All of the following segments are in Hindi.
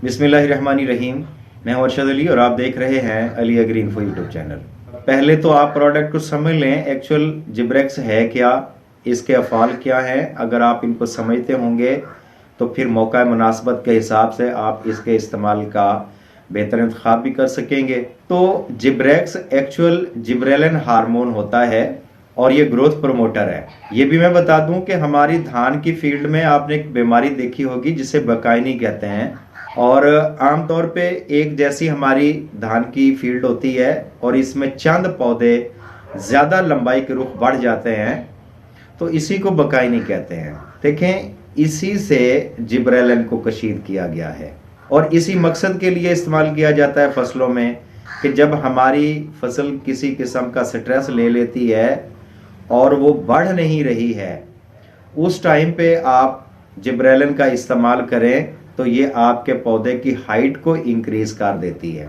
बिस्मिल्लाहिर्रहमानिर्रहीम। मैं हूं अरशद अली और आप देख रहे हैं Ali agri info YouTube channel. पहले तो आप प्रोडक्ट को समझ लें, एक्चुअल जिब्रेक्स है क्या, इसके अफ़ाल क्या हैं। अगर आप इनको समझते होंगे तो फिर मौका मुनासबत के हिसाब से आप इसके इस्तेमाल का बेहतर इंतखाब भी कर सकेंगे। तो जिब्रेक्स एक्चुअल जिब्रेलिन हार्मोन होता है और ये ग्रोथ प्रमोटर है। ये भी मैं बता दूं कि हमारी धान की फील्ड में आपने एक बीमारी देखी होगी जिसे बकाइनी कहते हैं, और आमतौर पे एक जैसी हमारी धान की फील्ड होती है और इसमें चंद पौधे ज़्यादा लंबाई के रुख बढ़ जाते हैं, तो इसी को बकाइनी कहते हैं। देखें, इसी से जिब्रेलिन को कशीद किया गया है और इसी मकसद के लिए इस्तेमाल किया जाता है फसलों में कि जब हमारी फसल किसी किस्म का स्ट्रेस ले लेती है और वो बढ़ नहीं रही है, उस टाइम पे आप जिब्रेलिन का इस्तेमाल करें तो ये आपके पौधे की हाइट को इंक्रीज कर देती है।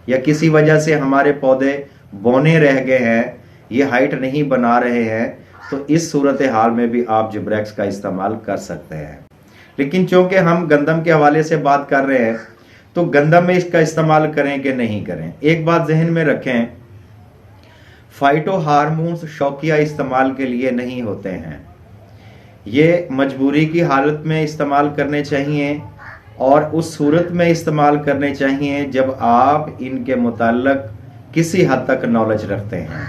या किसी वजह से हमारे पौधे बौने रह गए हैं, ये हाइट नहीं बना रहे हैं, तो इस सूरत हाल में भी आप जिब्रेक्स का इस्तेमाल कर सकते हैं। लेकिन चूंकि हम गंदम के हवाले से बात कर रहे हैं, तो गंदम में इसका इस्तेमाल करें कि नहीं करें, एक बात जहन में रखें, फाइटो हार्मोन्स शौकिया इस्तेमाल के लिए नहीं होते हैं। ये मजबूरी की हालत में इस्तेमाल करने चाहिए और उस सूरत में इस्तेमाल करने चाहिए जब आप इनके मुताल्लिक किसी हद तक नॉलेज रखते हैं।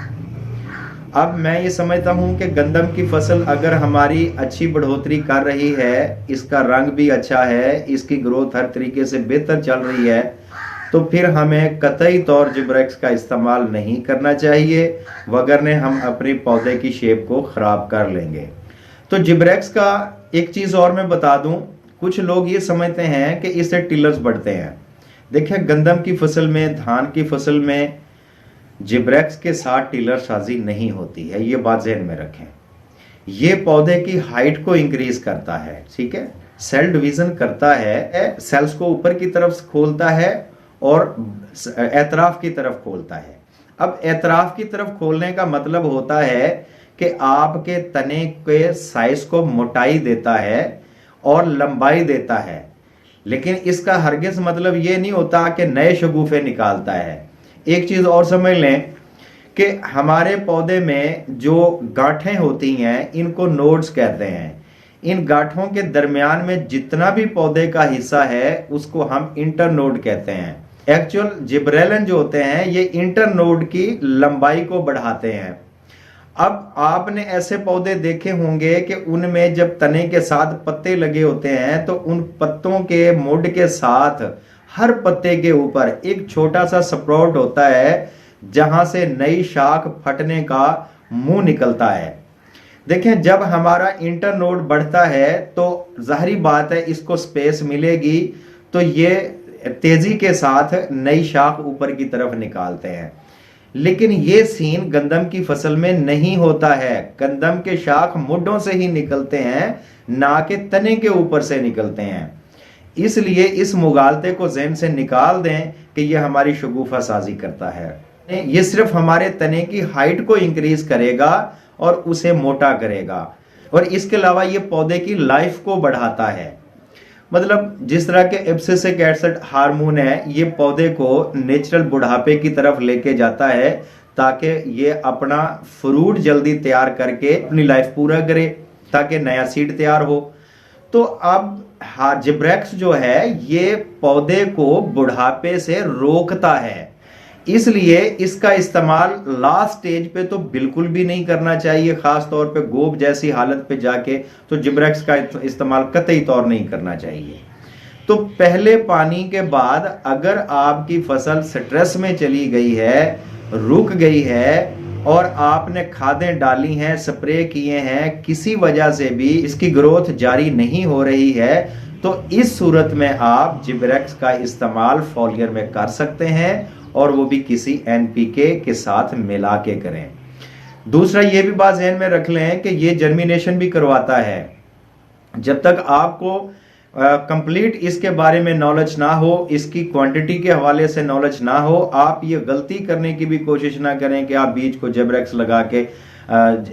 अब मैं ये समझता हूँ कि गंदम की फसल अगर हमारी अच्छी बढ़ोतरी कर रही है, इसका रंग भी अच्छा है, इसकी ग्रोथ हर तरीके से बेहतर चल रही है, तो फिर हमें कतई तौर जिब्रेक्स का इस्तेमाल नहीं करना चाहिए, वगरने हम अपने पौधे की शेप को ख़राब कर लेंगे। तो जिब्रेक्स का एक चीज़ और मैं बता दूं, कुछ लोग ये समझते हैं कि इससे टिलर्स बढ़ते हैं। देखिए, गंदम की फसल में, धान की फसल में जिब्रेक्स के साथ टिलर साजी नहीं होती है, ये बात ज़हन में रखें। ये पौधे की हाइट को इंक्रीज करता है, ठीक है, सेल डिवीजन करता है, सेल्स को ऊपर की तरफ खोलता है और एतराफ की तरफ खोलता है। अब एतराफ की तरफ खोलने का मतलब होता है कि आपके तने के साइज को मोटाई देता है और लंबाई देता है, लेकिन इसका हरगिज मतलब ये नहीं होता कि नए शगुफे निकालता है। एक चीज और समझ लें कि हमारे पौधे में जो गांठें होती हैं, इनको नोड्स कहते हैं। इन गांठों के दरमियान में जितना भी पौधे का हिस्सा है उसको हम इंटरनोड कहते हैं। एक्चुअल जिब्रेलिन जो होते हैं ये इंटरनोड की लंबाई को बढ़ाते हैं। अब आपने ऐसे पौधे देखे होंगे कि उनमें जब तने के साथ पत्ते लगे होते हैं तो उन पत्तों के मुड के साथ हर पत्ते के ऊपर एक छोटा सा स्प्राउट होता है जहां से नई शाख फटने का मुंह निकलता है। देखें, जब हमारा इंटरनोड बढ़ता है तो जाहिर बात है इसको स्पेस मिलेगी, तो ये तेजी के साथ नई शाख ऊपर की तरफ निकालते हैं। लेकिन ये सीन गंदम की फसल में नहीं होता है। गंदम के शाख मुड्ढों से ही निकलते हैं, ना कि तने के ऊपर से निकलते हैं। इसलिए इस मुगालते को ज़हन से निकाल दें कि यह हमारी शगुफा साजी करता है। ये सिर्फ हमारे तने की हाइट को इंक्रीज करेगा और उसे मोटा करेगा, और इसके अलावा ये पौधे की लाइफ को बढ़ाता है। मतलब जिस तरह के एब्सिसिक एसिड हार्मोन है, ये पौधे को नेचुरल बुढ़ापे की तरफ लेके जाता है ताकि ये अपना फ्रूट जल्दी तैयार करके अपनी लाइफ पूरा करे, ताकि नया सीड तैयार हो। तो अब जिब्रेक्स जो है ये पौधे को बुढ़ापे से रोकता है, इसलिए इसका इस्तेमाल लास्ट स्टेज पे तो बिल्कुल भी नहीं करना चाहिए। खास तौर पे गोब जैसी हालत पे जाके तो जिब्रेक्स का इस्तेमाल कतई तौर नहीं करना चाहिए। तो पहले पानी के बाद अगर आपकी फसल स्ट्रेस में चली गई है, रुक गई है, और आपने खादें डाली हैं, स्प्रे किए हैं, किसी वजह से भी इसकी ग्रोथ जारी नहीं हो रही है, तो इस सूरत में आप जिब्रेक्स का इस्तेमाल फॉलियर में कर सकते हैं, और वो भी किसी एनपीके के साथ मिला के करें। दूसरा ये भी बात ध्यान में रख लें कि ये जर्मिनेशन भी करवाता है। जब तक आपको कंप्लीट इसके बारे में नॉलेज ना हो, इसकी क्वांटिटी के हवाले से नॉलेज ना हो, आप ये गलती करने की भी कोशिश ना करें कि आप बीज को जिब्रेक्स लगा के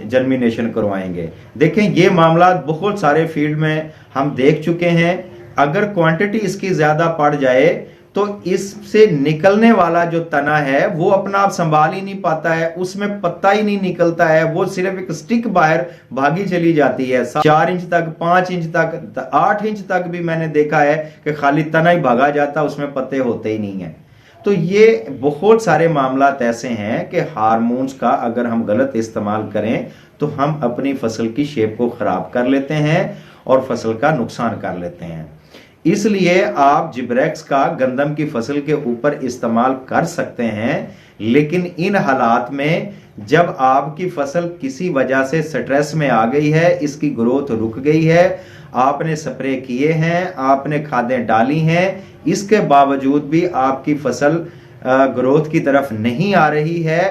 जर्मिनेशन करवाएंगे। देखें, ये मामला बहुत सारे फील्ड में हम देख चुके हैं अगर क्वांटिटी इसकी ज्यादा पड़ जाए तो इससे निकलने वाला जो तना है वो अपना आप संभाल ही नहीं पाता है, उसमें पत्ता ही नहीं निकलता है, वो सिर्फ एक स्टिक बाहर भागी चली जाती है। 4 इंच तक, 5 इंच तक, 8 इंच तक भी मैंने देखा है कि खाली तना ही भागा जाता, उसमें पत्ते होते ही नहीं है। तो ये बहुत सारे मामलात ऐसे हैं कि हार्मोन्स का अगर हम गलत इस्तेमाल करें तो हम अपनी फसल की शेप को खराब कर लेते हैं और फसल का नुकसान कर लेते हैं। इसलिए आप जिब्रेक्स का गंदम की फसल के ऊपर इस्तेमाल कर सकते हैं, लेकिन इन हालात में जब आपकी फसल किसी वजह से स्ट्रेस में आ गई है, इसकी ग्रोथ रुक गई है, आपने स्प्रे किए हैं, आपने खादें डाली हैं, इसके बावजूद भी आपकी फसल ग्रोथ की तरफ नहीं आ रही है,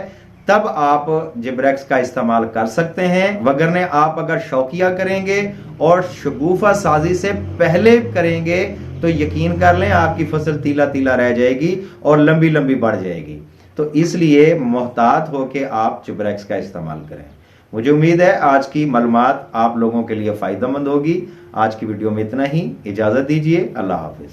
तब आप जिब्रेक्स का इस्तेमाल कर सकते हैं। वगरने आप अगर शौकिया करेंगे और शगुफा साजी से पहले करेंगे तो यकीन कर लें आपकी फसल तीला तीला रह जाएगी और लंबी लंबी बढ़ जाएगी। तो इसलिए मोहतात होके आप जिब्रेक्स का इस्तेमाल करें। मुझे उम्मीद है आज की मालूमात आप लोगों के लिए फायदेमंद होगी। आज की वीडियो में इतना ही, इजाजत दीजिए, अल्लाह हाफिज।